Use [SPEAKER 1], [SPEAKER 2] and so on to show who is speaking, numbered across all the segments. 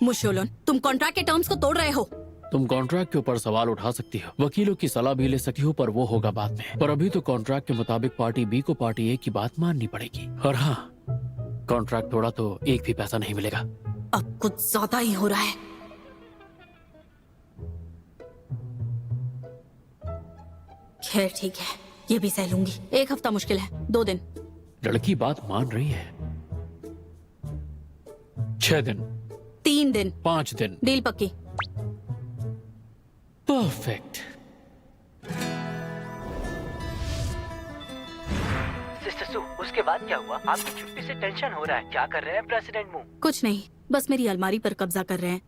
[SPEAKER 1] मुशोलन, तुम कॉन्ट्रैक्ट के टर्म्स को तोड़ रहे हो।
[SPEAKER 2] तुम कॉन्ट्रैक्ट के ऊपर सवाल उठा सकती हो, वकीलों की सलाह भी ले सकती हो, पर वो होगा बाद में। पर अभी तो कॉन्ट्रैक्ट के मुताबिक पार्टी बी को पार्टी ए की बात माननी पड़ेगी। और हाँ, कॉन्ट्रैक्ट तोड़ा तो एक भी पैसा नहीं मिलेगा।
[SPEAKER 1] अब कुछ ज्यादा ही हो रहा है। खैर ठीक है, ये भी सह लूंगी। 1 हफ्ता मुश्किल है, 2 दिन।
[SPEAKER 2] लड़की बात मान रही है। 6 दिन,
[SPEAKER 1] 3 दिन,
[SPEAKER 2] 5 दिन।
[SPEAKER 1] डील पक्की।
[SPEAKER 2] परफेक्ट।
[SPEAKER 3] सिस्टर सू, उसके बाद क्या हुआ? आपकी छुट्टी से टेंशन हो रहा है। क्या कर रहे हैं प्रेसिडेंट मू?
[SPEAKER 1] कुछ नहीं, बस मेरी अलमारी पर कब्जा कर रहे हैं।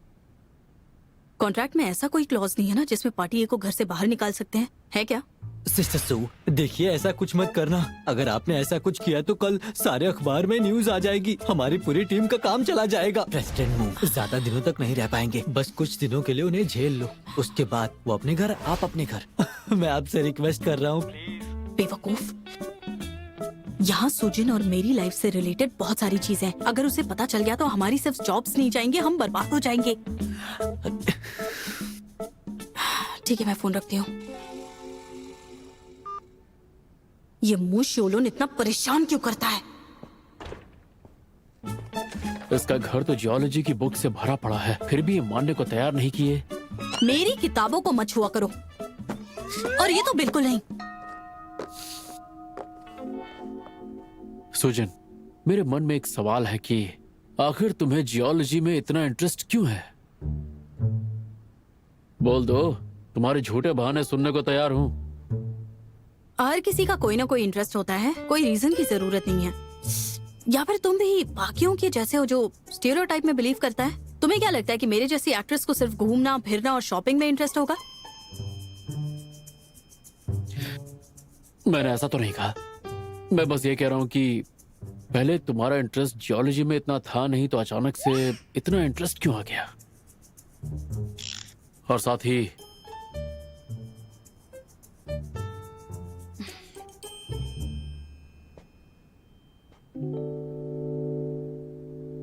[SPEAKER 1] कॉन्ट्रैक्ट में ऐसा कोई क्लॉज नहीं है ना जिसमें पार्टी ए को घर से बाहर निकाल सकते हैं, है क्या?
[SPEAKER 4] सिस्टर सू, देखिए ऐसा कुछ मत करना। अगर आपने ऐसा कुछ किया तो कल सारे अखबार में न्यूज आ जाएगी, हमारी पूरी टीम का काम चला जाएगा। प्रेसिडेंट मू ज्यादा दिनों तक नहीं रह पाएंगे, बस कुछ दिनों के लिए उन्हें झेल लो, उसके बाद वो अपने घर, आप अपने घर। मैं आपसे रिक्वेस्ट कर रहा हूँ।
[SPEAKER 1] बेवकूफ, यहाँ सुजिन और मेरी लाइफ से रिलेटेड बहुत सारी चीजें हैं। अगर उसे पता चल गया तो हमारी सिर्फ जॉब्स नहीं जाएंगे, हम बर्बाद हो जाएंगे। ठीक है, मैं फोन रखती हूँ। ये मुशोलन इतना परेशान क्यों करता है?
[SPEAKER 2] इसका घर तो जियोलॉजी की बुक से भरा पड़ा है, फिर भी ये मानने को तैयार नहीं किए।
[SPEAKER 1] मेरी किताबों को मत छुआ करो। और ये तो बिल्कुल नहीं।
[SPEAKER 2] सुजन, मेरे मन में एक सवाल है कि आखिर तुम्हें जियोलॉजी में इतना इंटरेस्ट क्यों है? बोल दो, तुम्हारे झूठे बहाने सुनने को तैयार हूँ।
[SPEAKER 1] हर किसी का कोई ना कोई इंटरेस्ट होता है, कोई रीजन की जरूरत नहीं है। या फिर तुम भी बाकियों के जैसे हो जो स्टीरियोटाइप में बिलीव करता है। तुम्हें क्या लगता है कि मेरे जैसी एक्ट्रेस को सिर्फ घूमना फिरना और शॉपिंग में इंटरेस्ट होगा?
[SPEAKER 2] मैंने ऐसा तो नहीं कहा। मैं बस ये कह रहा हूँ कि पहले तुम्हारा इंटरेस्ट जियोलॉजी में इतना था नहीं, तो अचानक से इतना इंटरेस्ट क्यों आ गया? और साथ ही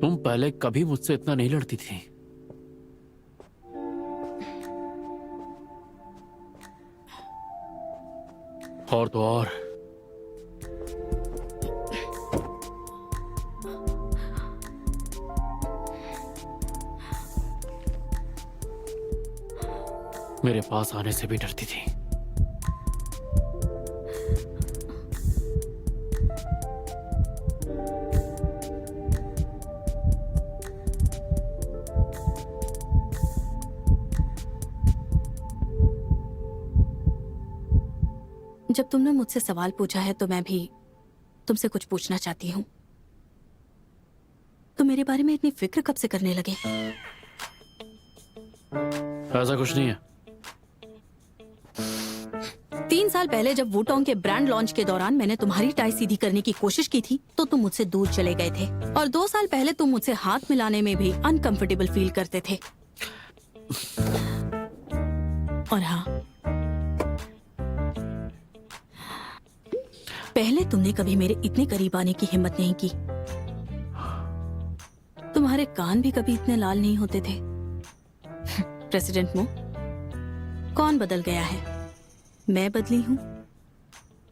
[SPEAKER 2] तुम पहले कभी मुझसे इतना नहीं लड़ती थी। और तो और मेरे पास आने से भी डरती थी।
[SPEAKER 1] जब तुमने मुझसे सवाल पूछा है तो मैं भी तुमसे कुछ पूछना चाहती हूँ। तो मेरे बारे में इतनी फिक्र कब से करने लगे?
[SPEAKER 2] ऐसा कुछ नहीं है।
[SPEAKER 1] 3 साल पहले जब वुटोंग के ब्रांड लॉन्च के दौरान मैंने तुम्हारी टाई सीधी करने की कोशिश की थी तो तुम मुझसे दूर चले गए थे। और 2 साल पहले तुम मुझसे हाथ मिलाने में भी अनकंफर्टेबल फील करते थे। और हाँ, पहले तुमने कभी मेरे इतने करीब आने की हिम्मत नहीं की। तुम्हारे कान भी कभी इतने लाल नहीं होते थे। प्रेसिडेंट मो, कौन बदल गया है? मैं बदली हूँ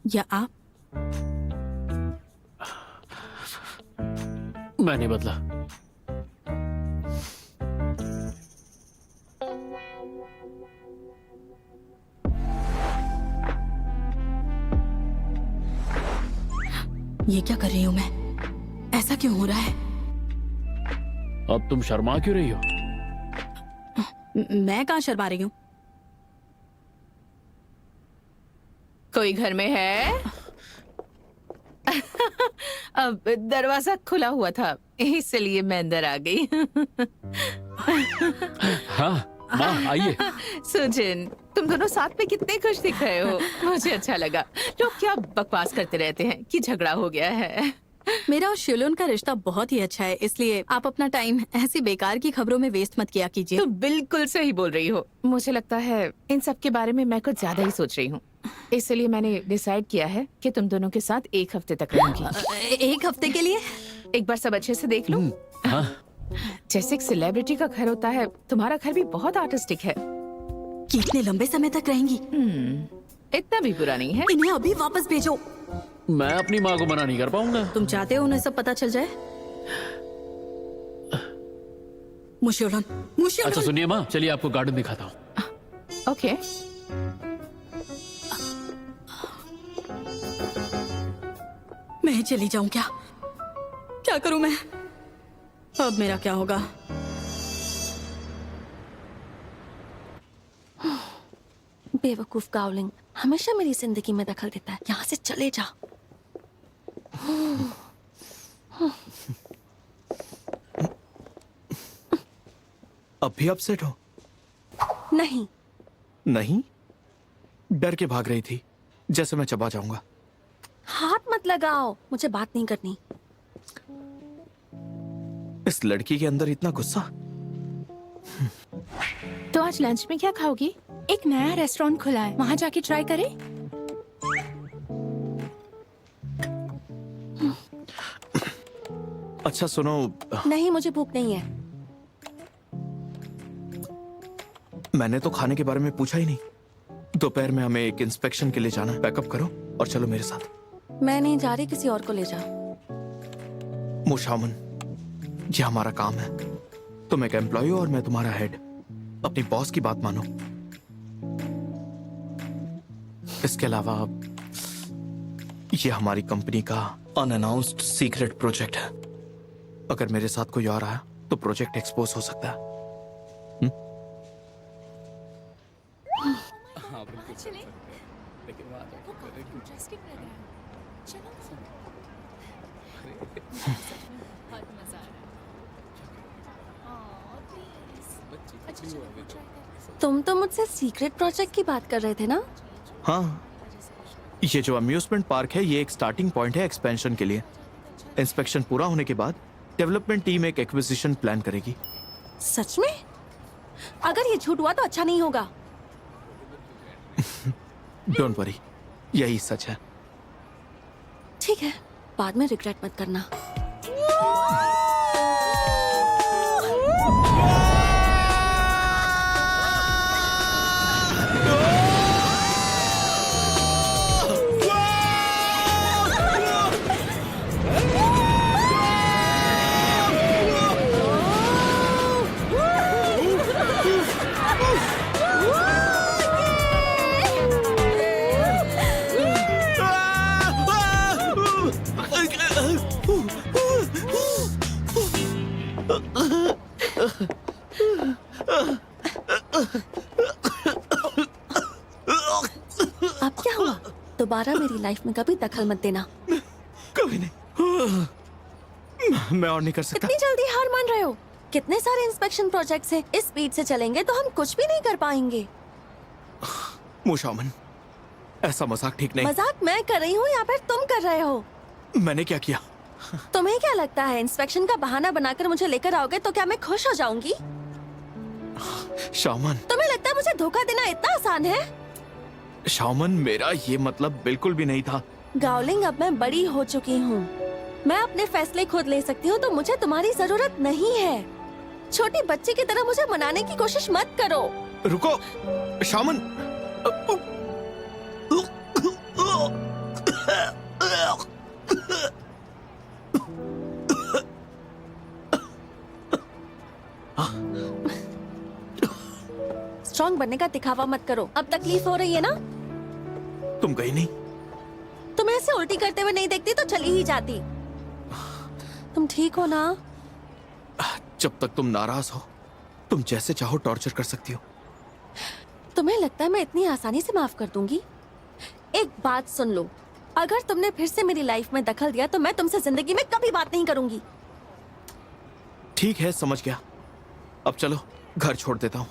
[SPEAKER 1] या आप?
[SPEAKER 2] मैं नहीं बदला।
[SPEAKER 1] ये क्या कर रही हूँ मैं? ऐसा क्यों हो रहा है?
[SPEAKER 2] अब तुम शर्मा क्यों रही हो?
[SPEAKER 1] मैं कहाँ शर्मा रही हूँ?
[SPEAKER 5] कोई घर में है? अब दरवाजा खुला हुआ था इसलिए मैं अंदर आ गई।
[SPEAKER 2] हाँ माँ, आइए।
[SPEAKER 5] सुजिन, तुम दोनों साथ में कितने खुश दिख रहे हो। मुझे अच्छा लगा। लोग क्या बकवास करते रहते हैं कि झगड़ा हो गया है।
[SPEAKER 1] मेरा और शिलोन का रिश्ता बहुत ही अच्छा है, इसलिए आप अपना टाइम ऐसी बेकार की खबरों में वेस्ट मत किया कीजिए।
[SPEAKER 5] तुम बिल्कुल सही बोल रही हो। मुझे लगता है इन सब के बारे में मैं कुछ ज्यादा ही सोच रही हूँ, इसलिए मैंने डिसाइड किया है कि तुम दोनों के साथ 1 हफ्ते तक रहूंगी।
[SPEAKER 1] 1 हफ्ते के लिए?
[SPEAKER 5] एक बार सब अच्छे से देख लो।
[SPEAKER 2] हाँ।
[SPEAKER 5] जैसे एक सेलिब्रिटी का घर होता है, तुम्हारा घर भी बहुत आर्टिस्टिक है।
[SPEAKER 1] कितने लंबे समय तक रहेंगी?
[SPEAKER 5] इतना भी बुरा नहीं है।
[SPEAKER 1] इन्हें अभी वापस भेजो।
[SPEAKER 2] मैं अपनी माँ को मना नहीं कर पाऊंगा।
[SPEAKER 1] तुम चाहते हो उन्हें सब पता चल जाए? मुशियोलन, मुशियोलन।
[SPEAKER 2] अच्छा सुनिए माँ, चलिए आपको गार्डन दिखाता हूँ।
[SPEAKER 5] ओके।
[SPEAKER 1] मैं चली जाऊं क्या? क्या करूं मैं? अब मेरा क्या होगा?
[SPEAKER 6] बेवकूफ गावलिंग हमेशा मेरी जिंदगी में दखल देता है। यहाँ से चले जा।
[SPEAKER 7] अब भी अपसेट हो?
[SPEAKER 6] नहीं,
[SPEAKER 7] नहीं, डर के भाग रही थी जैसे मैं चबा जाऊंगा।
[SPEAKER 6] हाथ मत लगाओ, मुझे बात नहीं करनी।
[SPEAKER 7] इस लड़की के अंदर इतना गुस्सा।
[SPEAKER 5] तो आज लंच में क्या खाओगी?
[SPEAKER 8] एक नया रेस्टोरेंट खुला है, वहाँ जाके ट्राई करें।
[SPEAKER 7] अच्छा सुनो,
[SPEAKER 6] नहीं, मुझे भूख नहीं है।
[SPEAKER 7] मैंने तो खाने के बारे में पूछा ही नहीं। दोपहर में हमें एक इंस्पेक्शन के लिए जाना है। पैकअप करो और चलो मेरे साथ।
[SPEAKER 6] मैं नहीं जा रही, किसी और को ले जाओ।
[SPEAKER 7] मुशामन, ये हमारा काम है। तुम एक एम्प्लॉय हो और मैं तुम्हारा हेड। अपनी बॉस की बात मानो। इसके अलावा ये हमारी कंपनी का अनअनाउंस्ड सीक्रेट प्रोजेक्ट है। अगर मेरे साथ कोई और आया तो प्रोजेक्ट एक्सपोज हो सकता है।
[SPEAKER 6] तुम तो मुझसे सीक्रेट प्रोजेक्ट की बात कर रहे थे ना?
[SPEAKER 7] हाँ, ये जो अम्यूजमेंट पार्क है ये एक स्टार्टिंग पॉइंट है एक्सपेंशन के लिए। इंस्पेक्शन पूरा होने के बाद डेवलपमेंट टीम एक एक्विजिशन प्लान करेगी।
[SPEAKER 6] सच में? अगर ये झूठ हुआ तो अच्छा नहीं होगा।
[SPEAKER 7] डोंट वरी, यही सच है।
[SPEAKER 6] ठीक है, बाद में रिग्रेट मत करना। अब क्या हुआ? दोबारा मेरी लाइफ में कभी दखल मत देना।
[SPEAKER 7] कभी नहीं। मैं और नहीं कर सकता।
[SPEAKER 6] इतनी जल्दी हार मान रहे हो? कितने सारे इंस्पेक्शन प्रोजेक्ट्स हैं। इस स्पीड से चलेंगे तो हम कुछ भी नहीं कर पाएंगे।
[SPEAKER 7] मुशामन, ऐसा मजाक ठीक नहीं।
[SPEAKER 6] मजाक मैं कर रही हूँ या फिर तुम कर रहे हो?
[SPEAKER 7] मैंने क्या किया?
[SPEAKER 6] तुम्हें क्या लगता है इंस्पेक्शन का बहाना बनाकर मुझे लेकर आओगे तो क्या मैं खुश हो जाऊंगी?
[SPEAKER 7] शामन,
[SPEAKER 6] तुम्हें लगता है मुझे धोखा देना इतना आसान है?
[SPEAKER 7] शामन, मेरा ये मतलब बिल्कुल भी नहीं था।
[SPEAKER 6] गावलिंग, अब मैं बड़ी हो चुकी हूँ। मैं अपने फैसले खुद ले सकती हूँ, तो मुझे तुम्हारी जरूरत नहीं है। छोटी बच्ची की तरह मुझे मनाने की कोशिश मत करो।
[SPEAKER 7] रुको, शामन।
[SPEAKER 6] स्ट्रॉन्ग बनने का दिखावा मत करो। अब तकलीफ हो रही है ना?
[SPEAKER 7] तुम गई नहीं?
[SPEAKER 6] तुम्हें ऐसे उल्टी करते हुए नहीं देखती तो चली ही जाती। तुम ठीक हो ना?
[SPEAKER 7] जब तक तुम नाराज हो तुम जैसे चाहो टॉर्चर कर सकती हो।
[SPEAKER 6] तुम्हें लगता है मैं इतनी आसानी से माफ कर दूंगी? एक बात सुन लो, अगर तुमने फिर से मेरी लाइफ में दखल दिया तो मैं तुमसे जिंदगी में कभी बात नहीं करूंगी।
[SPEAKER 7] ठीक है, समझ गया। अब चलो, घर छोड़ देता हूँ।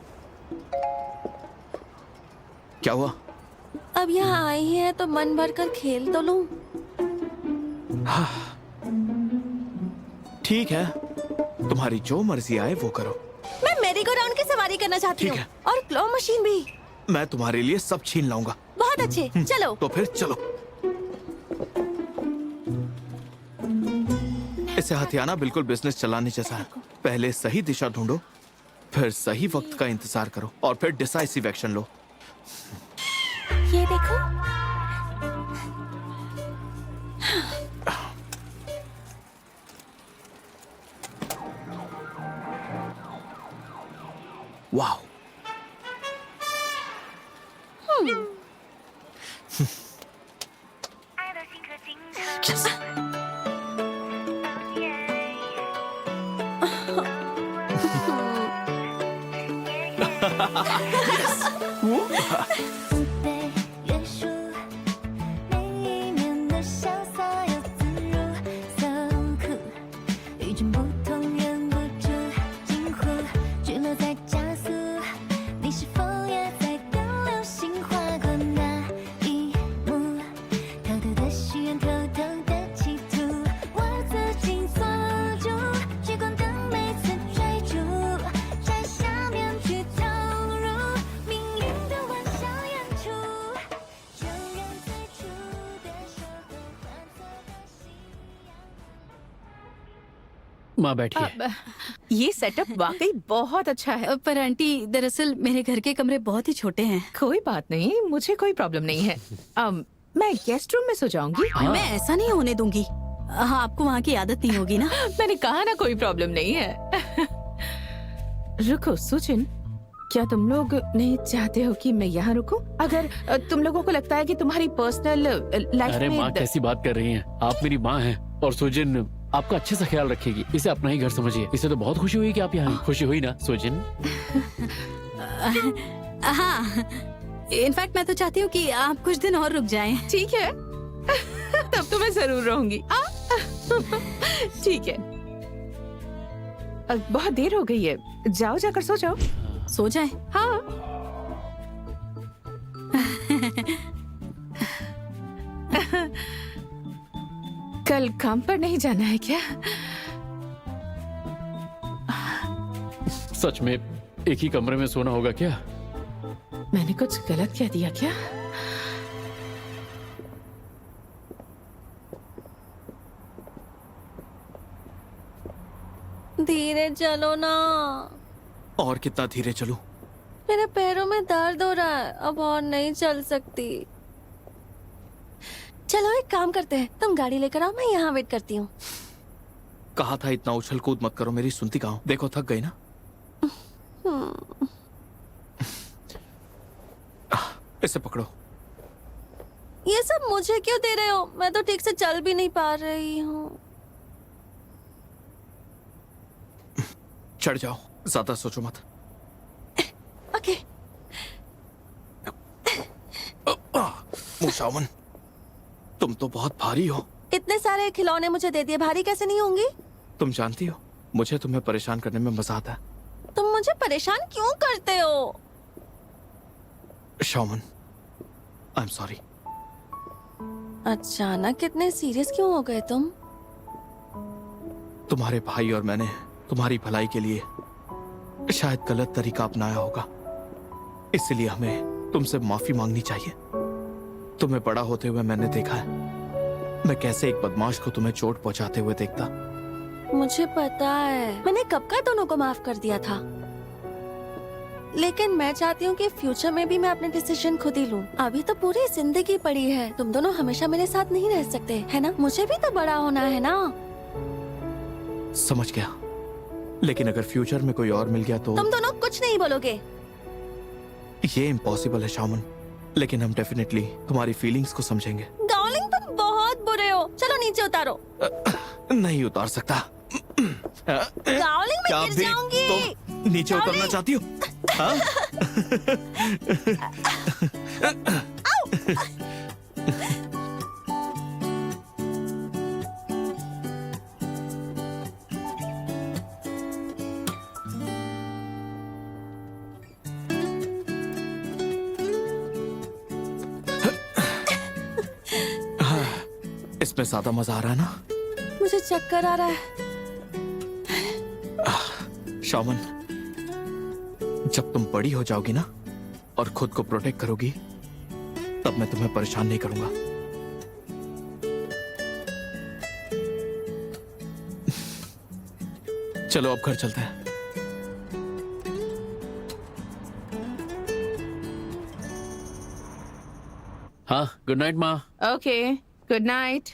[SPEAKER 7] क्या हुआ?
[SPEAKER 6] अब यहाँ आई है तो मन भर कर खेल तो लूं।
[SPEAKER 7] ठीक है, तुम्हारी जो मर्जी आए वो करो।
[SPEAKER 6] मैं मेरी को राउंड की सवारी करना चाहती
[SPEAKER 7] ठीक
[SPEAKER 6] हूँ
[SPEAKER 7] है।
[SPEAKER 6] और क्लो मशीन भी।
[SPEAKER 7] मैं तुम्हारे लिए सब छीन लाऊंगा।
[SPEAKER 6] बहुत अच्छे, चलो।
[SPEAKER 7] तो फिर चलो। इसे हथियाना बिल्कुल बिजनेस चलाने जैसा है। पहले सही दिशा ढूंढो, फिर सही वक्त का इंतजार करो और फिर डिसाइसिव एक्शन लो।
[SPEAKER 6] ये देखो।
[SPEAKER 7] वाह,
[SPEAKER 2] माँ बैठिए।
[SPEAKER 5] अब ये सेटअप वाकई बहुत अच्छा है।
[SPEAKER 1] पर आंटी, दरअसल मेरे घर के कमरे बहुत ही छोटे हैं।
[SPEAKER 5] कोई बात नहीं, मुझे कोई प्रॉब्लम नहीं है। मैं गेस्ट रूम में सो जाऊंगी।
[SPEAKER 1] मैं ऐसा नहीं होने दूंगी। हाँ, आपको वहाँ की आदत नहीं होगी ना।
[SPEAKER 5] मैंने कहा ना कोई प्रॉब्लम नहीं है। रुको सुजिन, क्या तुम लोग नहीं चाहते हो कि मैं यहाँ रुकूं? अगर तुम लोगों को लगता है कि तुम्हारी पर्सनल लाइफ
[SPEAKER 2] अरे माँ,
[SPEAKER 5] में
[SPEAKER 2] कैसी बात कर रही हैं आप? मेरी माँ हैं और सुजिन आपका अच्छे से ख्याल रखेगी। इसे अपना ही घर समझिए। इसे तो बहुत खुशी हुई कि आप यहाँ आई। खुशी हुई ना सुजिन?
[SPEAKER 1] हाँ, इनफैक्ट मैं तो चाहती हूँ कि आप कुछ दिन और रुक जाएं।
[SPEAKER 5] ठीक है। तब तो मैं जरूर रहूंगी। ठीक है। बहुत देर हो गई है, जाओ जाकर सो जाओ।
[SPEAKER 1] सो जाएं।
[SPEAKER 5] हाँ। कल काम पर नहीं जाना है क्या?
[SPEAKER 2] सच में एक ही कमरे में सोना होगा क्या?
[SPEAKER 5] मैंने कुछ गलत कह दिया क्या?
[SPEAKER 6] धीरे चलो ना।
[SPEAKER 7] और कितना धीरे चलूं?
[SPEAKER 6] मेरे पैरों में दर्द हो रहा है, अब और नहीं चल सकती। चलो एक काम करते हैं, तुम गाड़ी लेकर आओ, मैं यहाँ वेट करती हूँ।
[SPEAKER 7] कहा था इतना उछल कूद मत करो, मेरी सुनती कहाँ हो? देखो थक गई ना। इसे पकड़ो।
[SPEAKER 6] ये सब मुझे क्यों दे रहे हो? मैं तो ठीक से चल भी नहीं पा रही हूँ।
[SPEAKER 7] चढ़ जाओ, ज्यादा सोचो मत।
[SPEAKER 6] ओके।
[SPEAKER 7] मुशावन, तुम तो बहुत भारी हो।
[SPEAKER 6] इतने सारे खिलौने मुझे दे दिए, भारी कैसे नहीं होंगी?
[SPEAKER 7] तुम जानती हो, मुझे तुम्हें परेशान करने में मजा आता है।
[SPEAKER 6] तुम मुझे परेशान क्यों करते हो?
[SPEAKER 7] Shaman, I am sorry.
[SPEAKER 6] अचानक इतने सीरियस क्यों हो गए तुम?
[SPEAKER 7] तुम्हारे भाई और मैंने तुम्हारी भलाई के लिए शायद गलत तरीका अपनाया होगा, इसलिए हमें तुमसे माफी मांगनी चाहिए। तुम्हें बड़ा होते हुए मैंने देखा है, मैं कैसे एक बदमाश को तुम्हें चोट पहुंचाते हुए देखता।
[SPEAKER 6] मुझे पता है, मैंने कब का दोनों को माफ कर दिया था, लेकिन मैं चाहती हूँ कि फ्यूचर में भी मैं अपने डिसीजन खुद ही लूँ। अभी तो पूरी जिंदगी पड़ी है, तुम दोनों हमेशा मेरे साथ नहीं रह सकते, है ना? मुझे भी तो बड़ा होना है ना।
[SPEAKER 7] समझ गया, लेकिन अगर फ्यूचर में कोई और मिल गया तो?
[SPEAKER 6] तुम दोनों कुछ नहीं बोलोगे।
[SPEAKER 7] ये इम्पॉसिबल है शामन, लेकिन हम डेफिनेटली तुम्हारी फीलिंग्स को समझेंगे।
[SPEAKER 6] डार्लिंग तुम बहुत बुरे हो, चलो नीचे उतारो।
[SPEAKER 7] नहीं उतार सकता।
[SPEAKER 6] डार्लिंग मैं गिर जाऊंगी।
[SPEAKER 7] तुम नीचे उतरना चाहती हो? हाँ? इसमें ज्यादा मजा आ रहा है ना?
[SPEAKER 6] मुझे चक्कर आ रहा है।
[SPEAKER 7] शामन, जब तुम बड़ी हो जाओगी ना और खुद को प्रोटेक्ट करोगी, तब मैं तुम्हें परेशान नहीं करूंगा। चलो अब घर चलते हैं।
[SPEAKER 2] हाँ, गुड नाइट माँ।
[SPEAKER 5] Okay, good night.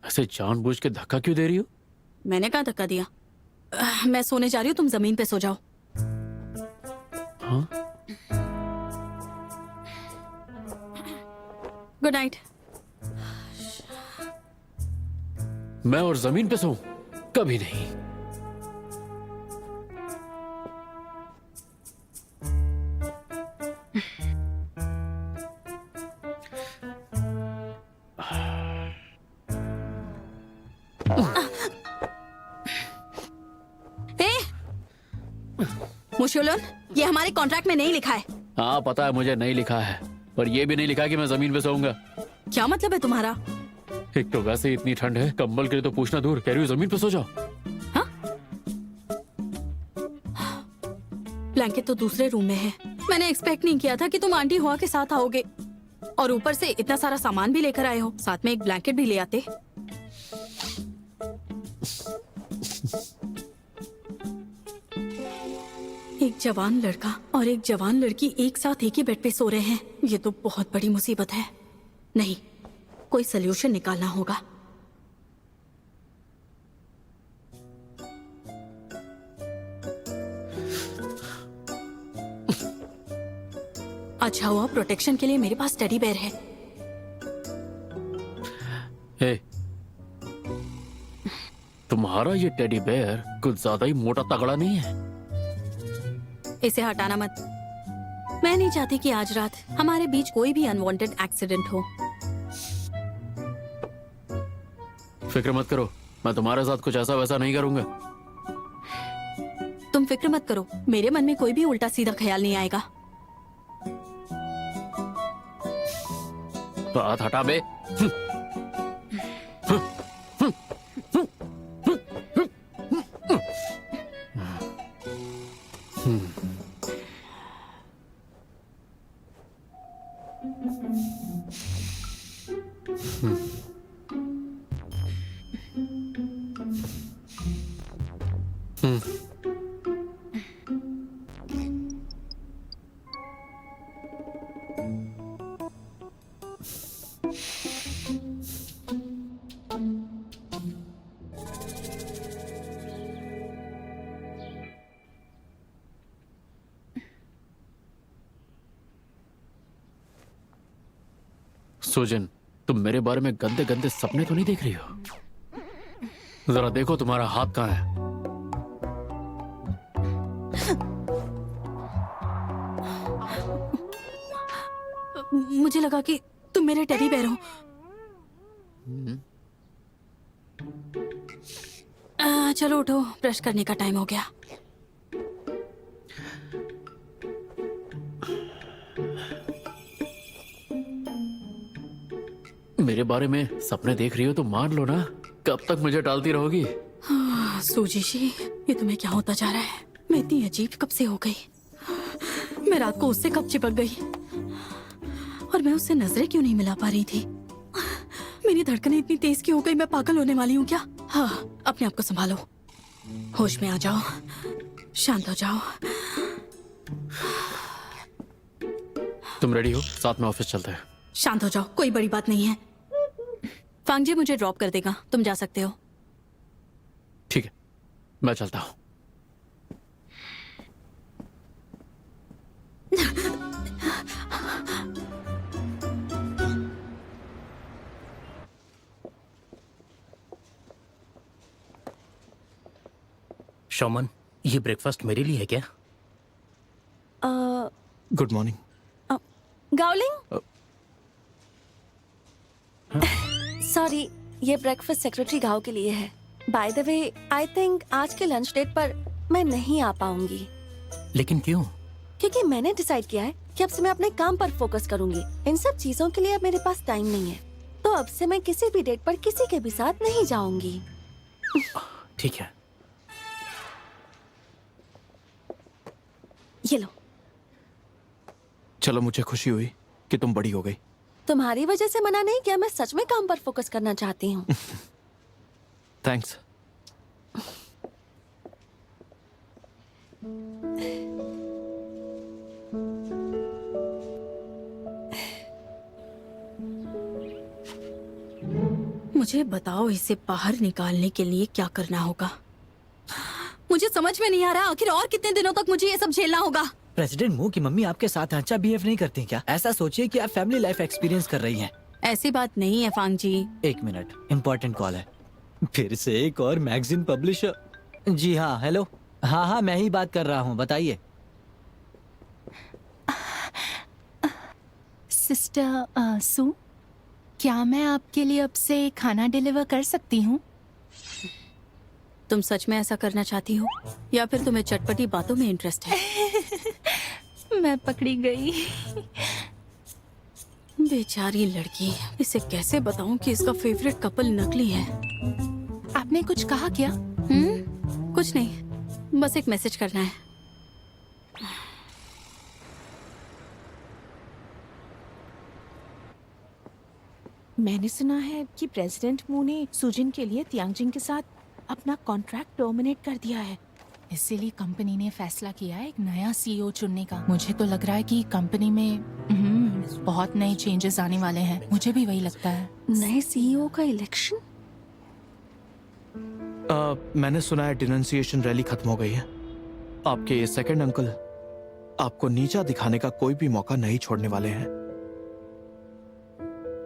[SPEAKER 2] ऐसे जानबूझ के धक्का क्यों दे रही हो?
[SPEAKER 1] मैंने कहा धक्का दिया? मैं सोने जा रही हूँ, तुम जमीन पे सो जाओ।
[SPEAKER 2] हाँ?
[SPEAKER 1] Good night.
[SPEAKER 2] मैं और जमीन पे सोऊं? कभी नहीं।
[SPEAKER 1] मुशुलन, ये हमारे कॉन्ट्रैक्ट में नहीं लिखा है।
[SPEAKER 2] हाँ पता है मुझे, नहीं लिखा है, पर ये भी नहीं लिखा कि मैं जमीन पे सोऊंगा।
[SPEAKER 1] क्या मतलब है तुम्हारा?
[SPEAKER 2] एक तो वैसे ही इतनी ठंड है, कंबल के लिए तो पूछना दूर, कह रही हूँ जमीन पे सो जाओ।
[SPEAKER 1] हाँ? ब्लैंकेट तो दूसरे रूम में है। मैंने एक्सपेक्ट नहीं किया था कि तुम आंटी हुआ के साथ आओगे, और ऊपर से इतना सारा सामान भी लेकर आए हो। साथ में एक ब्लैंकेट भी ले आते। एक जवान लड़का और एक जवान लड़की एक साथ एक ही बेड पे सो रहे हैं। ये तो बहुत बड़ी मुसीबत है। नहीं, कोई सलूशन निकालना होगा। अच्छा हुआ प्रोटेक्शन के लिए मेरे पास टेडी बेयर है।
[SPEAKER 2] हे, तुम्हारा ये टेडी बेयर कुछ ज्यादा ही मोटा तगड़ा नहीं है?
[SPEAKER 1] इसे हटाना मत। मैं नहीं चाहती कि आज रात हमारे बीच कोई भी अनवांटेड एक्सीडेंट हो।
[SPEAKER 2] फिक्र मत करो, मैं तुम्हारे साथ कुछ ऐसा वैसा नहीं करूंगा।
[SPEAKER 1] तुम फिक्र मत करो, मेरे मन में कोई भी उल्टा सीधा ख्याल नहीं आएगा।
[SPEAKER 2] हाथ हटा बे। सुजन, तुम मेरे बारे में गंदे गंदे सपने तो नहीं देख रही हो? जरा देखो तुम्हारा हाथ कहाँ है।
[SPEAKER 1] मुझे लगा कि तुम मेरे टेडी बेयर हो। चलो उठो, ब्रश करने का टाइम हो गया।
[SPEAKER 2] मेरे बारे में सपने देख रही हो तो मान लो ना, कब तक मुझे टालती रहोगी?
[SPEAKER 1] सूजी जी, ये तुम्हें क्या होता जा रहा है? मैं इतनी अजीब कब से हो गई? मैं रात को उससे कब चिपक गई? और मैं उससे नजरें क्यों नहीं मिला पा रही थी? मेरी धड़कनें इतनी तेज क्यों हो गई? मैं पागल होने वाली हूँ क्या? हाँ, अपने आप को संभालो, होश में आ जाओ, शांत हो जाओ।
[SPEAKER 2] तुम रेडी हो? साथ में ऑफिस चलते हैं।
[SPEAKER 1] शांत हो जाओ, कोई बड़ी बात नहीं है। फांगजे मुझे ड्रॉप कर देगा, तुम जा सकते हो।
[SPEAKER 2] ठीक है, मैं चलता हूँ।
[SPEAKER 3] शोमन, ये ब्रेकफास्ट मेरे लिए है क्या?
[SPEAKER 7] Good morning.
[SPEAKER 6] गावलिंग, सॉरी, ये ब्रेकफास्ट सेक्रेटरी गांव के लिए है। By the way, I think आज के लंच डेट पर मैं नहीं आ पाऊंगी।
[SPEAKER 3] लेकिन क्यों?
[SPEAKER 6] क्योंकि मैंने डिसाइड किया है कि अब से मैं अपने काम पर फोकस करूंगी। इन सब चीजों के लिए अब मेरे पास टाइम नहीं है, तो अब से मैं किसी भी डेट पर किसी के भी साथ नहीं जाऊंगी।
[SPEAKER 3] ठीक है।
[SPEAKER 6] ये लो।
[SPEAKER 7] चलो, मुझे खुशी हुई कि तुम बड़ी हो गई।
[SPEAKER 6] तुम्हारी वजह से मना नहीं किया, मैं सच में काम पर फोकस करना चाहती हूँ।
[SPEAKER 7] थैंक्स।
[SPEAKER 1] मुझे बताओ, इसे बाहर निकालने के लिए क्या करना होगा? मुझे समझ में नहीं आ रहा, आखिर और कितने दिनों तक मुझे ये सब झेलना होगा?
[SPEAKER 4] प्रेसिडेंट मू की मम्मी आपके साथ अच्छा बिहेव नहीं करती क्या? ऐसा सोचिए कि आप फैमिली लाइफ एक्सपीरियंस कर रही हैं।
[SPEAKER 1] ऐसी बात नहीं है फांग जी।
[SPEAKER 4] 1 मिनट, इम्पोर्टेंट कॉल है। फिर से एक और मैगजीन पब्लिशर। जी हाँ, हेलो। हाँ हाँ, मैं ही बात कर रहा हूँ, बताइए।
[SPEAKER 8] सिस्टर सू, क्या मैं आपके लिए अब से खाना डिलीवर कर सकती हूँ?
[SPEAKER 1] तुम सच में ऐसा करना चाहती हो या फिर तुम्हें चटपटी बातों में इंटरेस्ट है?
[SPEAKER 8] मैं पकड़ी गई।
[SPEAKER 1] बेचारी लड़की, इसे कैसे बताऊं कि इसका फेवरेट कपल नकली है?
[SPEAKER 8] आपने कुछ कहा क्या?
[SPEAKER 1] कुछ नहीं, बस एक मैसेज करना है।
[SPEAKER 5] मैंने सुना है कि प्रेसिडेंट मू ने सुजिन के लिए तियांगजिंग के साथ अपना कॉन्ट्रैक्ट टर्मिनेट कर दिया है।
[SPEAKER 8] इसीलिए कंपनी ने फैसला किया है एक नया सीईओ चुनने का। मुझे तो लग रहा है कि कंपनी में बहुत नए चेंजेस आने वाले हैं। मुझे भी वही लगता है।
[SPEAKER 6] नए सीईओ का इलेक्शन?
[SPEAKER 7] मैंने सुना है डिनंसिएशन रैली खत्म हो गई है। आपके सेकंड अंकल आपको नीचा दिखाने का कोई भी मौका नहीं छोड़ने वाले हैं।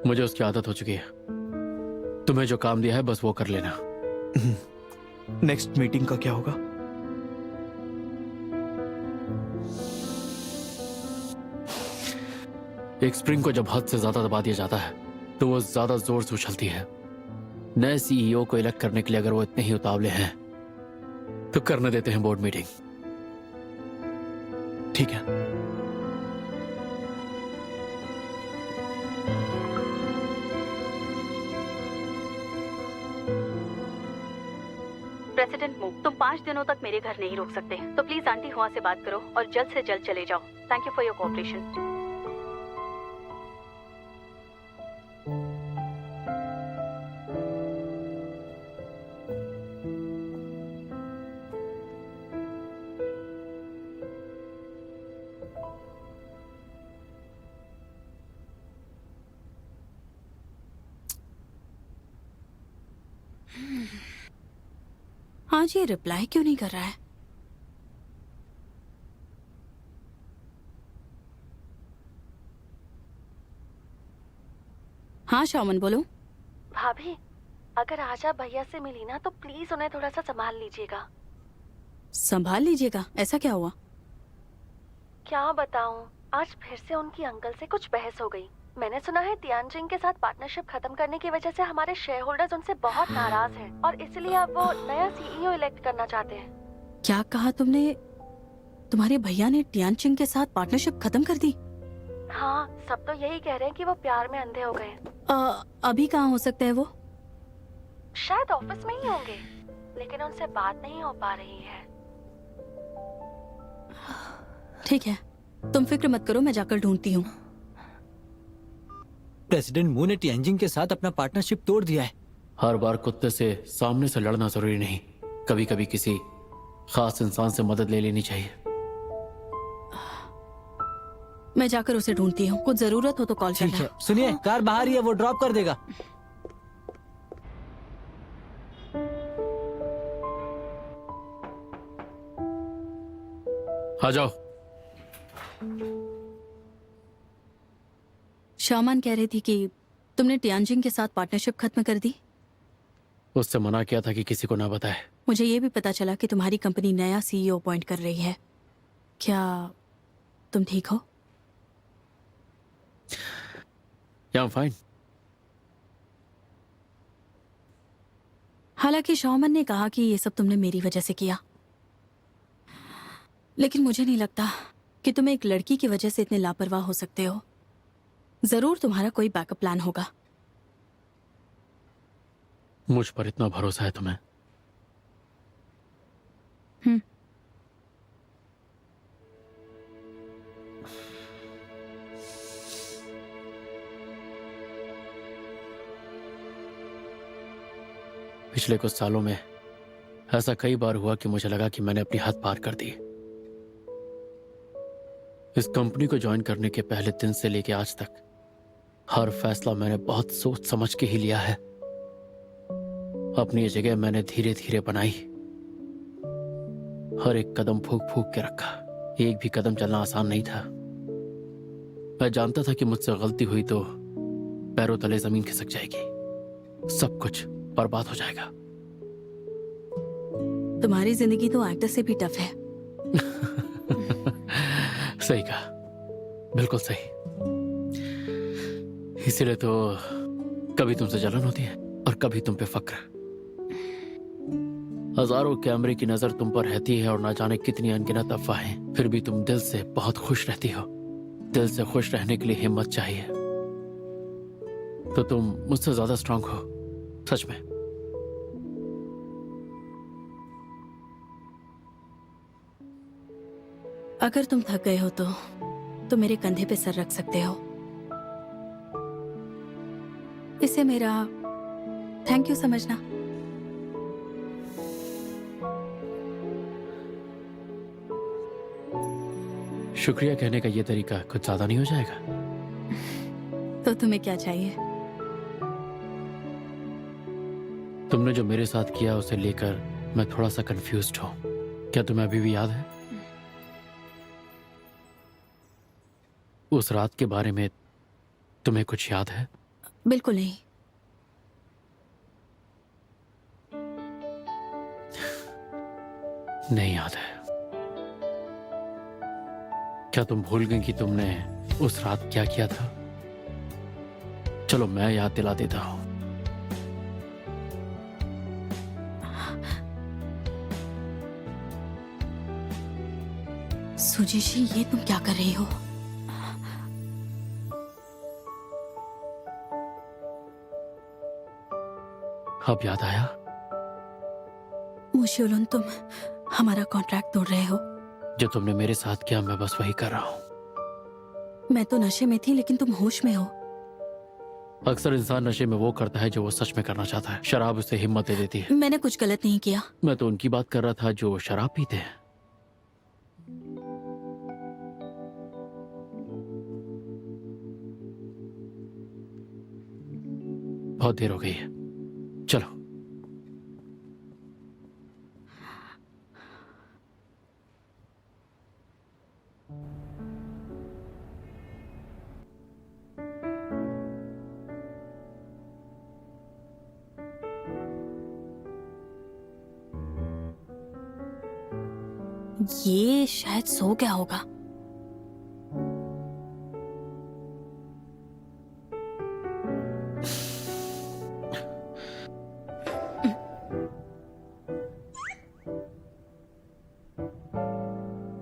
[SPEAKER 2] मुझे उसकी आदत हो चुकी है। तुम्हें जो काम दिया है बस वो कर लेना।
[SPEAKER 7] नेक्स्ट मीटिंग का क्या होगा?
[SPEAKER 2] एक स्प्रिंग को जब हद से ज्यादा दबा दिया जाता है तो वो ज्यादा जोर से उछलती है। नए सीईओ को इलेक्ट करने के लिए अगर वो इतने ही उतावले हैं तो करने देते हैं बोर्ड मीटिंग।
[SPEAKER 7] ठीक है।
[SPEAKER 1] प्रेसिडेंट मू, तुम 5 दिनों तक मेरे घर नहीं रुक सकते, तो प्लीज आंटी हुआ से बात करो और जल्द से जल्द चले जाओ। Thank you for your cooperation. आज ये रिप्लाई क्यों नहीं कर रहा है? हाँ शामन, बोलो।
[SPEAKER 6] भाभी, अगर आज आप भैया से मिली ना तो प्लीज उन्हें थोड़ा सा संभाल लीजिएगा।
[SPEAKER 1] संभाल लीजिएगा? ऐसा क्या हुआ?
[SPEAKER 6] क्या बताऊं, आज फिर से उनकी अंकल से कुछ बहस हो गई। मैंने सुना है तियांजिंग के साथ पार्टनरशिप खत्म करने की वजह से हमारे शेयर होल्डर्स उनसे बहुत नाराज हैं और इसलिए अब वो नया सीईओ इलेक्ट करना चाहते हैं।
[SPEAKER 1] क्या कहा तुमने? तुम्हारे भैया ने टियानचिंग के साथ पार्टनरशिप खत्म कर दी?
[SPEAKER 6] हाँ, सब तो यही कह रहे हैं कि वो प्यार में अंधे हो गए।
[SPEAKER 1] अभी कहाँ हो सकता है वो?
[SPEAKER 6] शायद ऑफिस में ही होंगे, लेकिन उनसे बात नहीं हो पा रही है।
[SPEAKER 1] ठीक है, तुम फिक्र मत करो, मैं जाकर ढूंढती हूँ।
[SPEAKER 4] प्रेसिडेंट मू ने टियांजिंग के साथ अपना पार्टनरशिप तोड़ दिया है।
[SPEAKER 2] हर बार कुत्ते से सामने से लड़ना जरूरी नहीं, कभी कभी किसी खास इंसान से मदद ले लेनी चाहिए।
[SPEAKER 1] मैं जाकर उसे ढूंढती हूँ, कुछ जरूरत हो तो कॉल
[SPEAKER 4] ठीक
[SPEAKER 1] करना।
[SPEAKER 4] है, सुनिए, कार बाहर ही है, वो ड्रॉप कर देगा।
[SPEAKER 2] आ जाओ।
[SPEAKER 1] शामान कह रही थी कि तुमने टियानजिंग के साथ पार्टनरशिप खत्म कर दी।
[SPEAKER 2] उससे मना किया था कि किसी को ना बताए।
[SPEAKER 1] मुझे ये भी पता चला कि तुम्हारी कंपनी नया सीईओ अपॉइंट कर रही है। क्या तुम ठीक हो?
[SPEAKER 2] या फाइन।
[SPEAKER 1] हालांकि शौमन ने कहा कि ये सब तुमने मेरी वजह से किया, लेकिन मुझे नहीं लगता कि तुम एक लड़की की वजह से इतने लापरवाह हो सकते हो। जरूर तुम्हारा कोई बैकअप प्लान होगा।
[SPEAKER 2] मुझ पर इतना भरोसा है तुम्हें? पिछले कुछ सालों में ऐसा कई बार हुआ कि मुझे लगा कि मैंने अपनी हद पार कर दी। इस कंपनी को ज्वाइन करने के पहले दिन से लेके आज तक हर फैसला मैंने बहुत सोच समझ के ही लिया है। अपनी जगह मैंने धीरे धीरे बनाई, हर एक कदम फूक फूक के रखा। एक भी कदम चलना आसान नहीं था। मैं जानता था कि मुझसे गलती हुई तो पैरों तले जमीन खिसक जाएगी, सब कुछ बर्बाद हो जाएगा।
[SPEAKER 1] तुम्हारी जिंदगी तो एक्टर से भी टफ है।
[SPEAKER 2] सही कहा, बिल्कुल सही। इसीलिए तो कभी तुमसे जलन होती है और कभी तुम पे फक्र। हजारों कैमरे की नजर तुम पर रहती है और ना जाने कितनी अनगिनत अफवाहें, फिर भी तुम दिल से बहुत खुश रहती हो। दिल से खुश रहने के लिए हिम्मत चाहिए, तो तुम मुझसे ज्यादा स्ट्रांग हो, सच में।
[SPEAKER 1] अगर तुम थक गए हो तो मेरे कंधे पे सर रख सकते हो। इसे मेरा थैंक यू समझना।
[SPEAKER 2] शुक्रिया कहने का ये तरीका कुछ ज्यादा नहीं हो जाएगा?
[SPEAKER 1] तो तुम्हें क्या चाहिए?
[SPEAKER 2] तुमने जो मेरे साथ किया उसे लेकर मैं थोड़ा सा कंफ्यूज्ड हूं। क्या तुम्हें अभी भी याद है उस रात के बारे में? तुम्हें कुछ याद है?
[SPEAKER 1] बिल्कुल नहीं।
[SPEAKER 2] नहीं याद है। क्या तुम भूल गई कि तुमने उस रात क्या किया था? चलो मैं याद दिला देता हूं।
[SPEAKER 1] सुजीशी, ये तुम क्या कर रही हो?
[SPEAKER 2] अब याद आया?
[SPEAKER 1] मुशियोलन, तुम हमारा कॉन्ट्रैक्ट तोड़ रहे हो।
[SPEAKER 2] जो तुमने मेरे साथ किया मैं बस वही कर रहा हूं।
[SPEAKER 1] मैं तो नशे में थी, लेकिन तुम होश में हो।
[SPEAKER 2] अक्सर इंसान नशे में वो करता है जो वो सच में करना चाहता है। शराब उसे हिम्मत दे देती है।
[SPEAKER 1] मैंने कुछ गलत नहीं किया।
[SPEAKER 2] मैं तो उनकी बात कर रहा था जो शराब पीते हैं। बहुत देर हो गई है, चलो।
[SPEAKER 1] ये शायद सो गया होगा।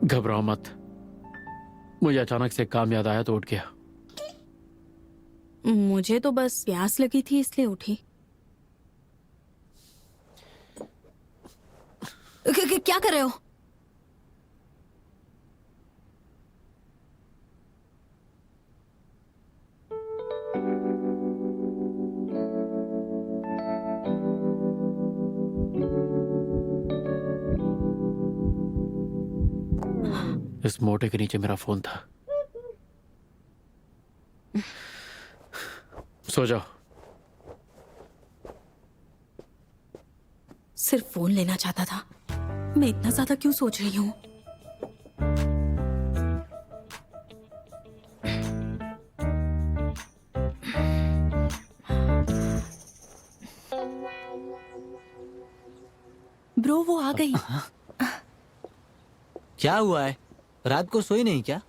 [SPEAKER 2] घबराओ मत, मुझे अचानक से काम याद आया तो उठ गया।
[SPEAKER 1] मुझे तो बस प्यास लगी थी, इसलिए उठी। क्या कर रहे हो?
[SPEAKER 2] इस मोटे के नीचे मेरा फोन था। सो जाओ।
[SPEAKER 1] सिर्फ फोन लेना चाहता था। मैं इतना ज्यादा क्यों सोच रही हूँ? ब्रो, वो आ गई।
[SPEAKER 4] क्या हुआ है? रात को सोई नहीं क्या?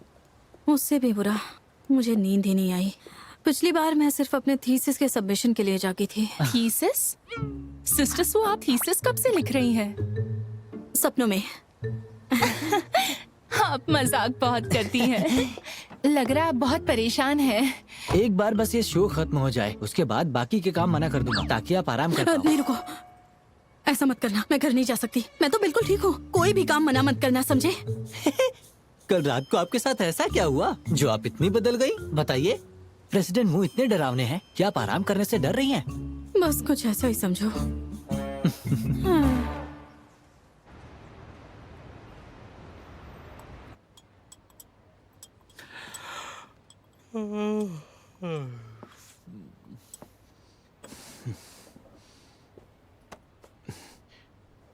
[SPEAKER 1] उससे भी बुरा, मुझे नींद ही नहीं आई। पिछली बार मैं सिर्फ अपने थीसिस के सबमिशन के लिए जागी थी।
[SPEAKER 8] थीसिस? सिस्टर सू, आप थीसिस कब से लिख रही हैं?
[SPEAKER 1] सपनों में।
[SPEAKER 8] आप मजाक बहुत करती हैं। लग रहा है आप बहुत परेशान हैं।
[SPEAKER 4] एक बार बस ये शो खत्म हो जाए, उसके बाद बाकी के काम मना कर दूंगा ताकि आप आराम कर पाओ।
[SPEAKER 1] नहीं, रुको, ऐसा मत करना। मैं घर नहीं जा सकती। मैं तो बिल्कुल ठीक हूँ। कोई भी काम मना मत करना, समझे?
[SPEAKER 4] कल रात को आपके साथ ऐसा क्या हुआ जो आप इतनी बदल गई? बताइए। प्रेसिडेंट मू इतने डरावने हैं कि आप आराम करने से डर रही हैं?
[SPEAKER 1] बस कुछ ऐसा ही समझो।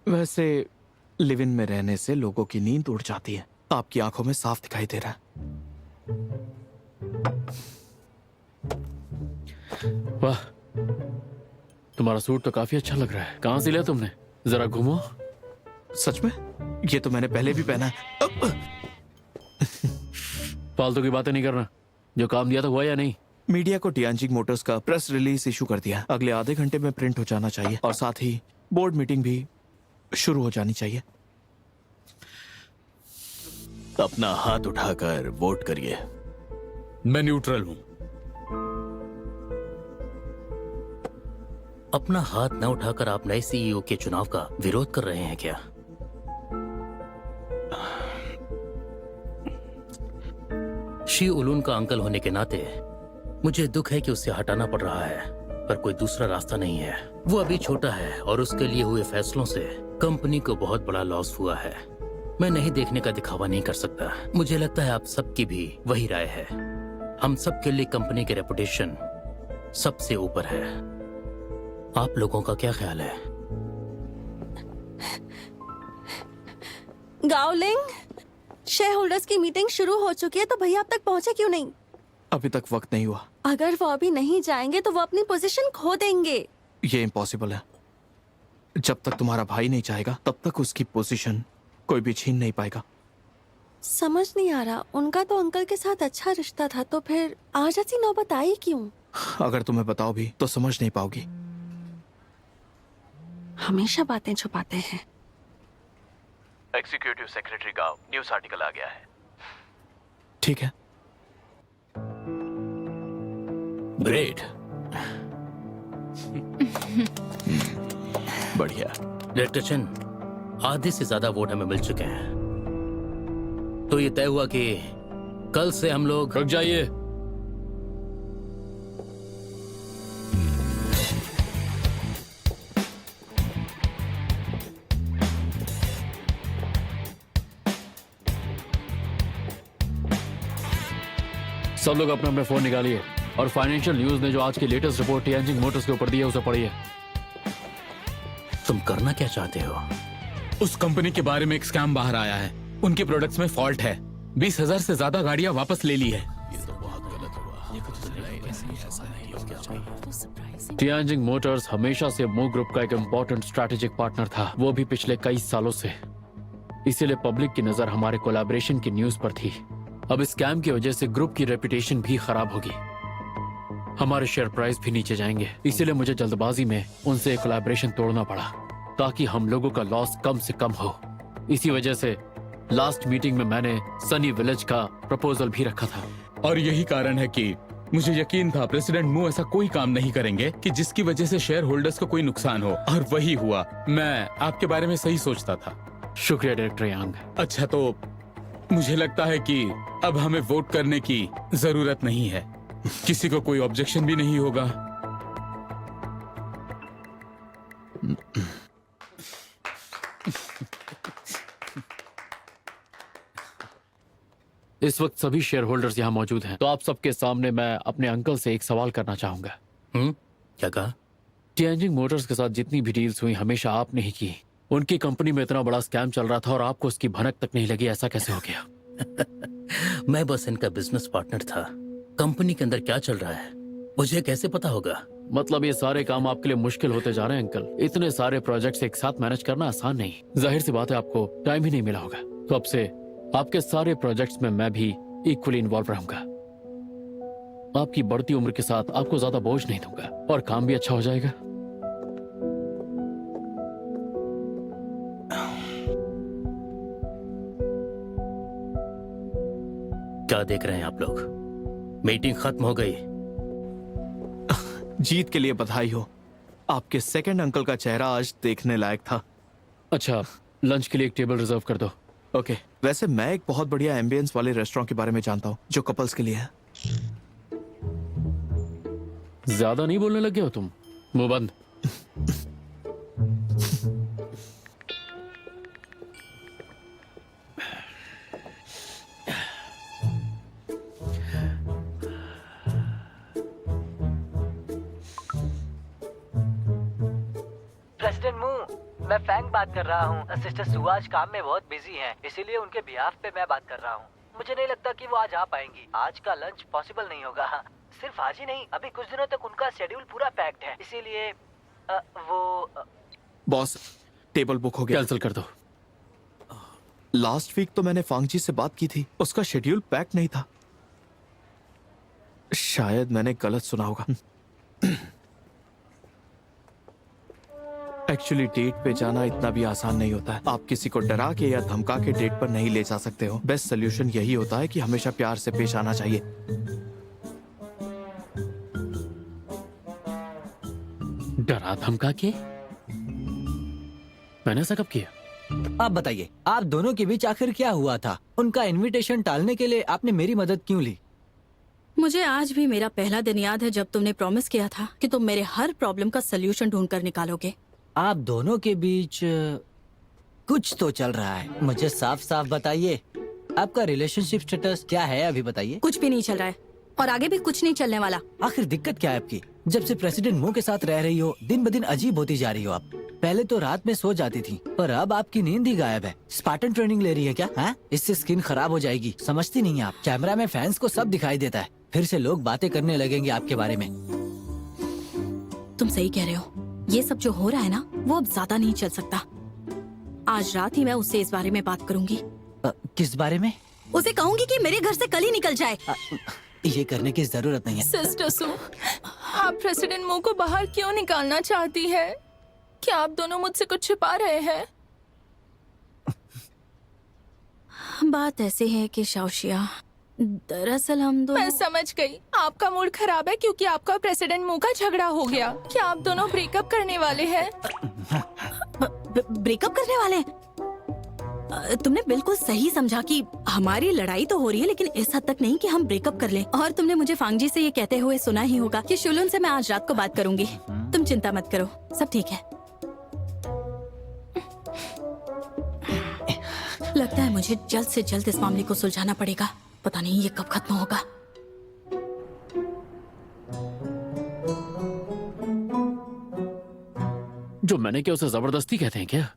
[SPEAKER 7] वैसे लिव इन में रहने से लोगों की नींद उड़ जाती है। आपकी आंखों में साफ दिखाई दे रहा है।
[SPEAKER 2] वाह, तुम्हारा सूट तो काफी अच्छा लग रहा है। कहाँ से लिया तुमने? जरा घूमो।
[SPEAKER 7] सच में? ये तो मैंने पहले भी पहना है।
[SPEAKER 2] फालतू की बातें नहीं करना। जो काम दिया था हुआ या नहीं?
[SPEAKER 7] मीडिया को टियानजिंग मोटर्स का प्रेस रिलीज इशू कर दिया। अगले आधे घंटे में प्रिंट हो जाना चाहिए और साथ ही बोर्ड मीटिंग भी शुरू हो जानी चाहिए।
[SPEAKER 9] अपना हाथ उठाकर वोट करिए।
[SPEAKER 10] मैं न्यूट्रल हूं।
[SPEAKER 9] अपना हाथ न उठाकर आप नए सीईओ के चुनाव का विरोध कर रहे हैं क्या? शी उलून का अंकल होने के नाते मुझे दुख है कि उसे हटाना पड़ रहा है, पर कोई दूसरा रास्ता नहीं है। वो अभी छोटा है और उसके लिए हुए फैसलों से कंपनी को बहुत बड़ा लॉस हुआ है। मैं नहीं देखने का दिखावा नहीं कर सकता। मुझे लगता है आप सबकी भी वही राय है। हम सबके लिए कंपनी की रेपुटेशन सबसे ऊपर है। आप लोगों का क्या ख्याल है?
[SPEAKER 6] गाओलिंग, शेयर होल्डर्स की मीटिंग शुरू हो चुकी है, तो भैया अब तक पहुंचे क्यों नहीं?
[SPEAKER 7] अभी तक वक्त नहीं हुआ।
[SPEAKER 6] अगर वो अभी नहीं जाएंगे तो वो अपनी पोजीशन खो देंगे।
[SPEAKER 7] ये इम्पॉसिबल है। जब तक तुम्हारा भाई नहीं चाहेगा तब तक उसकी पोजीशन कोई भी छीन नहीं पाएगा।
[SPEAKER 6] समझ नहीं आ रहा, उनका तो अंकल के साथ अच्छा रिश्ता था, तो फिर आज ऐसी नौबत आई क्यों?
[SPEAKER 7] अगर तुम्हें बताओ भी तो समझ नहीं पाओगी।
[SPEAKER 6] हमेशा बातें छुपाते हैं।
[SPEAKER 3] एग्जीक्यूटिव सेक्रेटरी का न्यूज़ आर्टिकल आ गया है।
[SPEAKER 7] ठीक है।
[SPEAKER 9] ग्रेट। बढ़िया। डायरेक्टर चंद, आधे से ज्यादा वोट हमें मिल चुके हैं, तो ये तय हुआ कि कल से हम लोग।
[SPEAKER 2] रुक जाइए। सब लोग अपने अपने फोन निकालिए और फाइनेंशियल न्यूज ने जो आज की लेटेस्ट रिपोर्ट टियानजिंग मोटर्स के ऊपर दी है उसे पढ़िए।
[SPEAKER 9] तुम करना क्या चाहते हो?
[SPEAKER 10] उस कंपनी के बारे में एक स्कैम बाहर आया है। उनके प्रोडक्ट्स में फॉल्ट है। 20,000 से ज्यादा गाड़ियां वापस ले ली है।
[SPEAKER 2] टियानजिंग मोटर्स हमेशा से मू ग्रुप का एक इम्पोर्टेंट स्ट्रैटेजिक पार्टनर था, वो भी पिछले कई सालों से। इसीलिए पब्लिक की नजर हमारे कोलैबोरेशन की न्यूज पर थी। अब स्कैम की वजह से ग्रुप की रेपुटेशन भी खराब होगी, हमारे शेयर प्राइस भी नीचे जाएंगे। इसीलिए मुझे जल्दबाजी में उनसे कोलैबोरेशन तोड़ना पड़ा ताकि हम लोगों का लॉस कम से कम हो। इसी वजह से लास्ट मीटिंग में मैंने सनी विलेज का प्रपोजल भी रखा था।
[SPEAKER 10] और यही कारण है कि मुझे यकीन था प्रेसिडेंट मू ऐसा कोई काम नहीं करेंगे कि जिसकी वजह से शेयर होल्डर्स को कोई नुकसान हो, और वही हुआ। मैं आपके बारे में सही सोचता था।
[SPEAKER 2] शुक्रिया डायरेक्टर यांग।
[SPEAKER 10] अच्छा, तो मुझे लगता है कि अब हमें वोट करने की जरूरत नहीं है। किसी को कोई ऑब्जेक्शन भी नहीं होगा।
[SPEAKER 2] इस वक्त सभी शेयर होल्डर्स यहाँ मौजूद हैं, तो आप सबके सामने मैं अपने अंकल से एक सवाल करना चाहूंगा।
[SPEAKER 9] क्या कहा?
[SPEAKER 2] टियानजिंग मोटर्स के साथ जितनी भी डील्स हुई हमेशा आपने ही की। उनकी कंपनी में इतना बड़ा स्कैम चल रहा था और आपको उसकी भनक तक नहीं लगी, ऐसा कैसे हो गया?
[SPEAKER 9] मैं बस इनका बिजनेस पार्टनर था। कंपनी के अंदर क्या चल रहा है मुझे कैसे पता होगा?
[SPEAKER 2] मतलब ये सारे काम आपके लिए मुश्किल होते जा रहे हैं अंकल। इतने सारे प्रोजेक्ट्स एक साथ मैनेज करना आसान नहीं। जाहिर सी बात है आपको टाइम ही नहीं मिला होगा, तो अब से आपके सारे प्रोजेक्ट्स में मैं भी इक्वली इन्वॉल्व रहूंगा। आपकी बढ़ती उम्र के साथ आपको ज्यादा बोझ नहीं दूंगा और काम भी अच्छा हो जाएगा।
[SPEAKER 9] क्या देख रहे हैं आप लोग? मीटिंग खत्म हो गई।
[SPEAKER 7] जीत के लिए बधाई हो। आपके सेकंड अंकल का चेहरा आज देखने लायक था।
[SPEAKER 2] अच्छा, लंच के लिए एक टेबल रिजर्व कर दो।
[SPEAKER 7] ओके। वैसे मैं एक बहुत बढ़िया एम्बियंस वाले रेस्टोरेंट के बारे में जानता हूँ जो कपल्स के लिए है।
[SPEAKER 2] ज्यादा नहीं बोलने लगे हो तुम। मुंह बंद।
[SPEAKER 3] प्रेसिडेंट मू, मैं फैंग बात कर रहा हूँ। सिस्टर सु आज काम में बहुत बिजी हैं, इसीलिए उनके बिहाफ पे मैं बात कर रहा हूँ। मुझे नहीं लगता कि वो आज आ पाएंगी। आज का लंच पॉसिबल नहीं होगा। सिर्फ आज ही नहीं, अभी कुछ दिनों तक उनका शेड्यूल पूरा पैक्ड है, इसीलिए
[SPEAKER 7] बॉस, टेबल बुक हो गया।
[SPEAKER 2] कैंसिल कर दो।
[SPEAKER 7] लास्ट वीक तो मैंने फांगजी से बात की थी, उसका शेड्यूल पैक नहीं था। शायद मैंने गलत सुना होगा। एक्चुअली डेट पे जाना इतना भी आसान नहीं होता है। आप किसी को डरा के या धमका के डेट पर नहीं ले जा सकते हो। बेस्ट सोल्यूशन यही होता है कि हमेशा प्यार से पेश आना चाहिए।
[SPEAKER 2] डरा धमका के? मैंने ऐसा कब किया?
[SPEAKER 4] आप बताइए, आप दोनों के बीच आखिर क्या हुआ था? उनका इनविटेशन टालने के लिए आपने मेरी मदद क्यों ली?
[SPEAKER 1] मुझे आज भी मेरा पहला दिन याद है जब तुमने प्रॉमिस किया था कि तुम मेरे हर प्रॉब्लम का सोल्यूशन ढूंढ कर निकालोगे।
[SPEAKER 4] आप दोनों के बीच कुछ तो चल रहा है। मुझे साफ साफ बताइए, आपका रिलेशनशिप स्टेटस क्या है? अभी बताइए।
[SPEAKER 1] कुछ भी नहीं चल रहा है और आगे भी कुछ नहीं चलने वाला।
[SPEAKER 4] आखिर दिक्कत क्या है आपकी? जब से प्रेसिडेंट मू के साथ रह रही हो, दिन ब दिन अजीब होती जा रही हो आप। पहले तो रात में सो जाती थी, पर अब आपकी नींद ही गायब है। स्पार्टन ट्रेनिंग ले रही है क्या? हाँ? इससे स्किन खराब हो जाएगी। समझती नहीं है आप। कैमरा में फैंस को सब दिखाई देता है, फिर से लोग बातें करने लगेंगे आपके बारे में।
[SPEAKER 1] तुम सही कह रहे हो। ये सब जो हो रहा है ना, वो अब ज्यादा नहीं चल सकता। आज रात ही मैं उससे इस बारे में बात करूंगी।
[SPEAKER 4] किस बारे में?
[SPEAKER 1] उसे कहूंगी कि मेरे घर से कल ही निकल जाए।
[SPEAKER 4] ये करने की जरूरत नहीं है।
[SPEAKER 8] सिस्टर सु, आप प्रेसिडेंट मू को बाहर क्यों निकालना चाहती है? क्या आप दोनों मुझसे कुछ छिपा रहे हैं?
[SPEAKER 1] बात ऐसे है कि शाओशिया, दरअसल हम दोनों।
[SPEAKER 8] मैं समझ गई, आपका मूड खराब है क्योंकि आपका प्रेसिडेंट मू का झगड़ा हो गया। क्या आप दोनों ब्रेकअप करने वाले हैं?
[SPEAKER 1] ब्रेकअप करने वाले हैं? तुमने बिल्कुल सही समझा कि हमारी लड़ाई तो हो रही है, लेकिन इस हद तक नहीं कि हम ब्रेकअप कर लें। और तुमने मुझे फांगजी से ये कहते हुए सुना ही होगा कि शुलन से मैं आज रात को बात करूंगी। तुम चिंता मत करो, सब ठीक है। लगता है मुझे जल्द से जल्द इस मामले को सुलझाना पड़ेगा। पता नहीं ये कब खत्म होगा।
[SPEAKER 2] जो मैंने किया उसे जबरदस्ती कहते हैं क्या?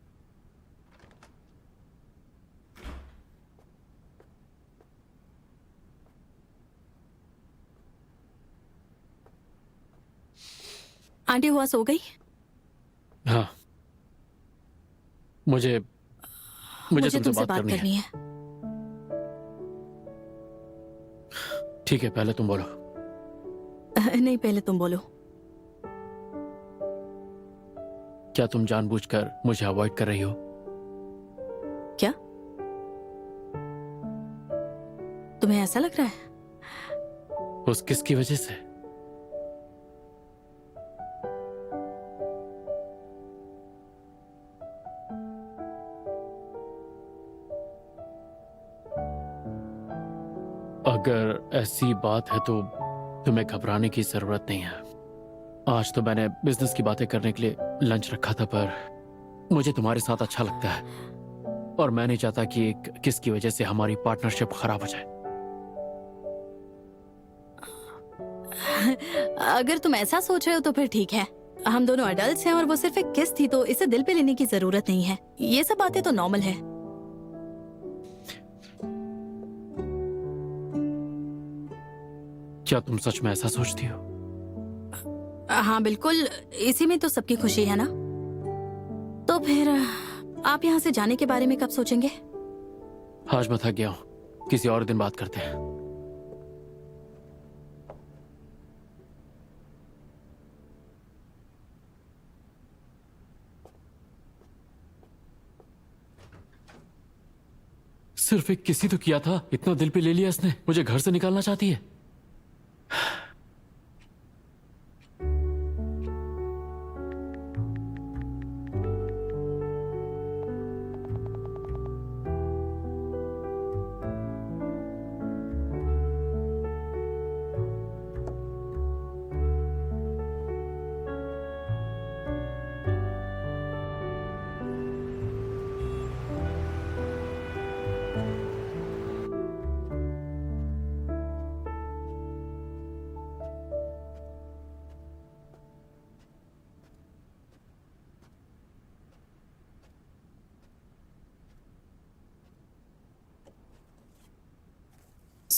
[SPEAKER 1] आंटी हुआ सो गई?
[SPEAKER 2] हाँ, मुझे तुमसे बात करनी है। ठीक है, पहले तुम बोलो।
[SPEAKER 1] नहीं, पहले तुम बोलो।
[SPEAKER 2] क्या तुम जानबूझकर मुझे अवॉइड कर रही हो?
[SPEAKER 1] क्या तुम्हें ऐसा लग रहा है?
[SPEAKER 2] उस किसकी वजह से? अगर ऐसी बात है तो तुम्हें घबराने की जरूरत नहीं है। आज तो मैंने बिजनेस की बातें करने के लिए लंच रखा था, पर मुझे तुम्हारे साथ अच्छा लगता है और मैं नहीं चाहता कि एक किस की वजह से हमारी पार्टनरशिप खराब हो जाए।
[SPEAKER 1] अगर तुम ऐसा सोच रहे हो तो फिर ठीक है। हम दोनों अडल्ट्स हैं और वो सिर्फ एक किस थी, तो इसे दिल पे लेने की जरूरत नहीं है। ये सब बातें तो नॉर्मल है।
[SPEAKER 2] क्या तुम सच में ऐसा सोचती हो?
[SPEAKER 1] हाँ बिल्कुल, इसी में तो सबकी खुशी है ना। तो फिर आप यहाँ से जाने के बारे में कब सोचेंगे?
[SPEAKER 2] आज मैं थक गया हूँ, किसी और दिन बात करते हैं। सिर्फ एक किसी तो किया था, इतना दिल पे ले लिया इसने। मुझे घर से निकालना चाहती है।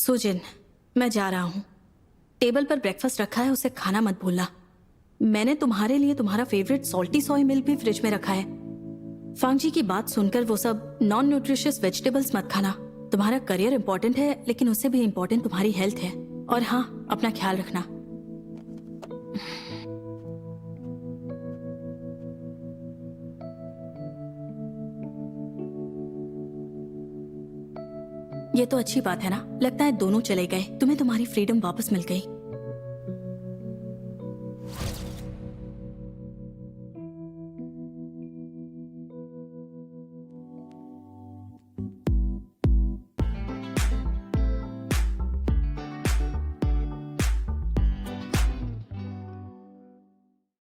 [SPEAKER 1] सुजिन, मैं जा रहा हूँ। टेबल पर ब्रेकफास्ट रखा है, उसे खाना मत भूलना। मैंने तुम्हारे लिए तुम्हारा फेवरेट सॉल्टी सोय मिल्क भी फ्रिज में रखा है। फांग जी की बात सुनकर वो सब नॉन न्यूट्रिशियस वेजिटेबल्स मत खाना। तुम्हारा करियर इंपॉर्टेंट है, लेकिन उससे भी इंपॉर्टेंट तुम्हारी हेल्थ है। और हाँ, अपना ख्याल रखना। ये तो अच्छी बात है ना। लगता है दोनों चले गए, तुम्हें तुम्हारी फ्रीडम वापस मिल गई।